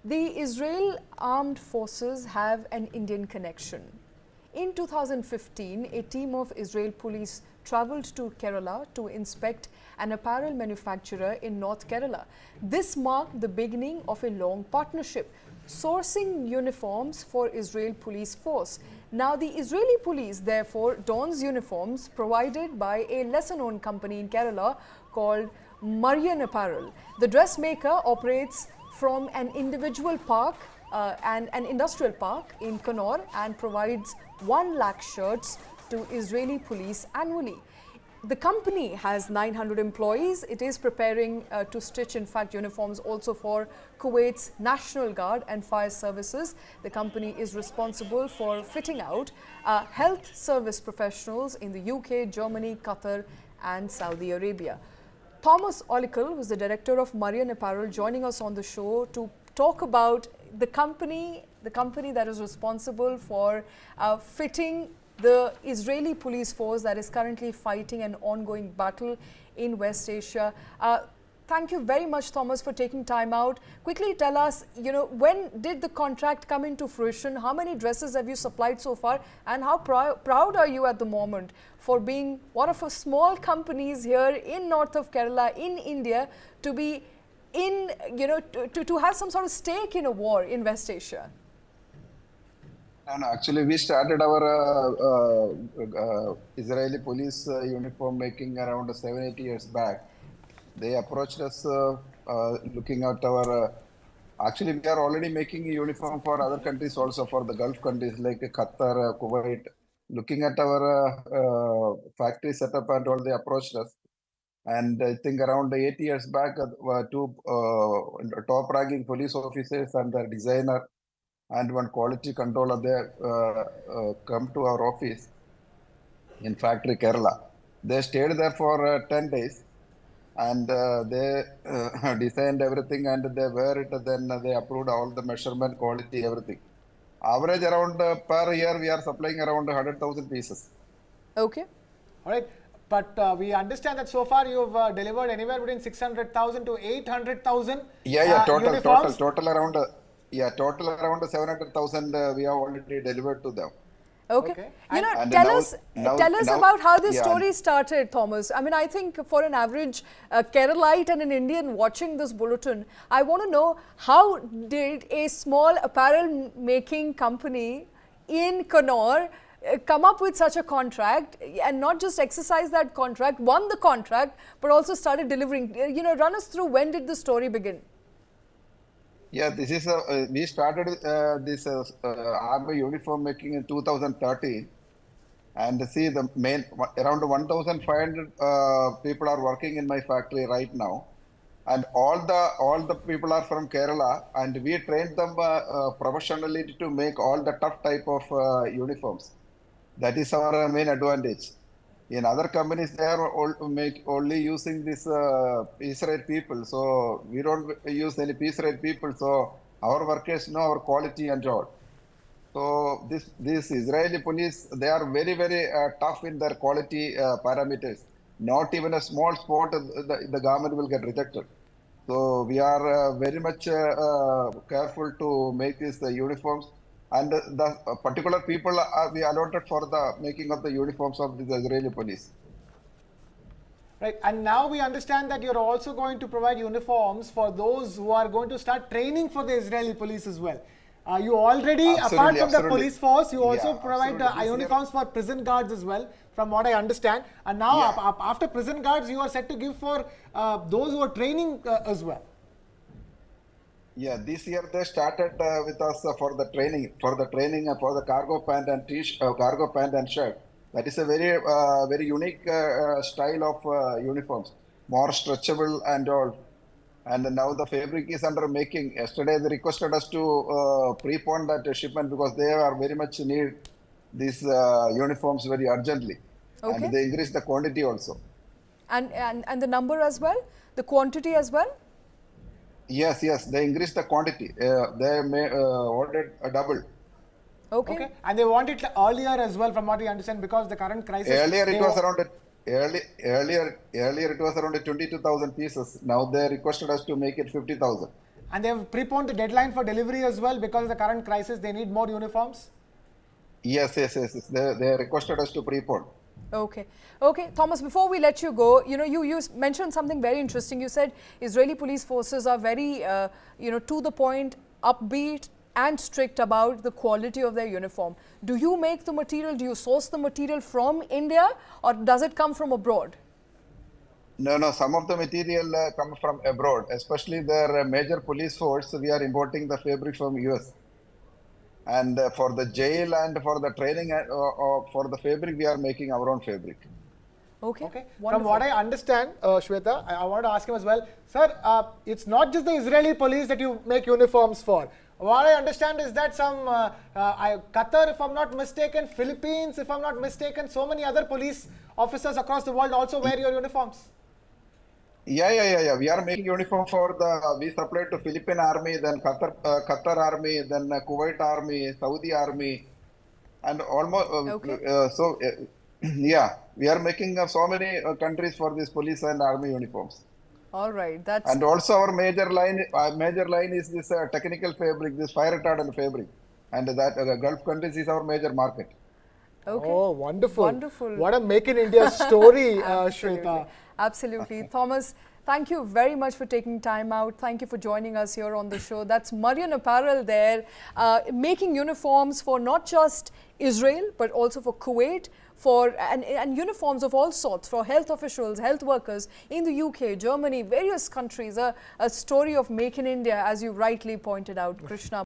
The Israel armed forces have an Indian connection. In 2015, a team of Israel police travelled to Kerala to inspect an apparel manufacturer in North Kerala. This marked the beginning of a long partnership, sourcing uniforms for Israel police force. Now, the Israeli police therefore dons uniforms provided by a lesser-known company in Kerala called Maryan Apparel. The dressmaker operates from an individual park and an industrial park in Kannur and provides 1 lakh shirts to Israeli police annually. The company has 900 employees. It is preparing to stitch, in fact, uniforms also for Kuwait's National Guard and Fire Services. The company is responsible for fitting out health service professionals in the UK, Germany, Qatar and Saudi Arabia. Thomas Olickal, who is the director of Maryan Apparel, joining us on the show to talk about the company that is responsible for fitting the Israeli police force that is currently fighting an ongoing battle in West Asia. Thank you very much, Thomas, for taking time out. Quickly tell us, when did the contract come into fruition? How many dresses have you supplied so far? And how proud are you at the moment for being one of the small companies here in north of Kerala, in India, to be in, to have some sort of stake in a war in West Asia? And actually, we started our Israeli police uniform making around 7-8 years back. They approached us looking at our... actually, we are already making a uniform for other countries also, for the Gulf countries like Qatar, Kuwait. Looking at our factory setup and all, they approached us. And I think around 8 years back, 2 top-ranking police officers and the designer and 1 quality controller, they come to our office in factory Kerala. They stayed there for 10 days. And they designed everything and they wear it. Then they approved all the measurement, quality, everything. Average around per year, we are supplying around 100,000 pieces. Okay. All right. But we understand that so far you've delivered anywhere between 600,000 to 800,000 total around 700,000 we have already delivered to them. Okay. Tell us about how this story started, Thomas. I mean, I think for an average Keralite and an Indian watching this bulletin, I want to know, how did a small apparel making company in Kannur come up with such a contract and not just exercise that contract, won the contract, but also started delivering? Run us through, when did the story begin? Yeah, this is we started this army uniform making in 2013, and see the main around 1,500 people are working in my factory right now, and all the people are from Kerala, and we trained them professionally to make all the tough type of uniforms. That is our main advantage. In other companies, they are only using this piece rate people. So we don't use any piece rate people. So our workers know our quality and all. So this Israeli police, they are very, very tough in their quality parameters. Not even a small spot, the garment will get rejected. So we are very much careful to make these uniforms. And the particular people we allotted for the making of the uniforms of the Israeli police. Right. And now we understand that you're also going to provide uniforms for those who are going to start training for the Israeli police as well. You already, apart from the police force, you also provide uniforms for prison guards as well, from what I understand. And now after prison guards, you are set to give for those who are training as well. Yeah, this year they started with us for the training for the cargo pant and shirt. That is a very unique style of uniforms, more stretchable and all. And now the fabric is under making. Yesterday they requested us to prepone that shipment because they are very much need these uniforms very urgently. Okay. And they increase the quantity also. And the number as well, the quantity as well. Yes, they increased the quantity. They ordered a double. Okay. And they want it earlier as well, from what we understand, because the current crisis. Earlier it was around 22,000 pieces. Now they requested us to make it 50,000. And they have preponed the deadline for delivery as well because of the current crisis. They need more uniforms. Yes. They requested us to prepone. Okay. Okay, Thomas, before we let you go, you mentioned something very interesting. You said Israeli police forces are very, to the point, upbeat and strict about the quality of their uniform. Do you make the material? Do you source the material from India, or does it come from abroad? No. Some of the material come from abroad, especially their major police force. We are importing the fabric from US. And for the jail and for the training, for the fabric, we are making our own fabric. Okay. From what I understand, Shweta, I want to ask him as well. Sir, it's not just the Israeli police that you make uniforms for. What I understand is that some Qatar, if I'm not mistaken, Philippines, if I'm not mistaken, so many other police officers across the world also wear your uniforms. Yeah. We are making uniform for we supply to Philippine Army, then Qatar Army, then Kuwait Army, Saudi Army, and almost, we are making so many countries for these police and army uniforms. All right, that's... And also our major line is this technical fabric, this fire retardant fabric. And that Gulf countries is our major market. Okay. Oh, wonderful. Wonderful. What a Make in India story, Shweta. Absolutely. Thomas, thank you very much for taking time out. Thank you for joining us here on the show. That's Maryan Apparel there, making uniforms for not just Israel, but also for Kuwait, and uniforms of all sorts for health officials, health workers in the UK, Germany, various countries. A story of Make in India, as you rightly pointed out, Krishna.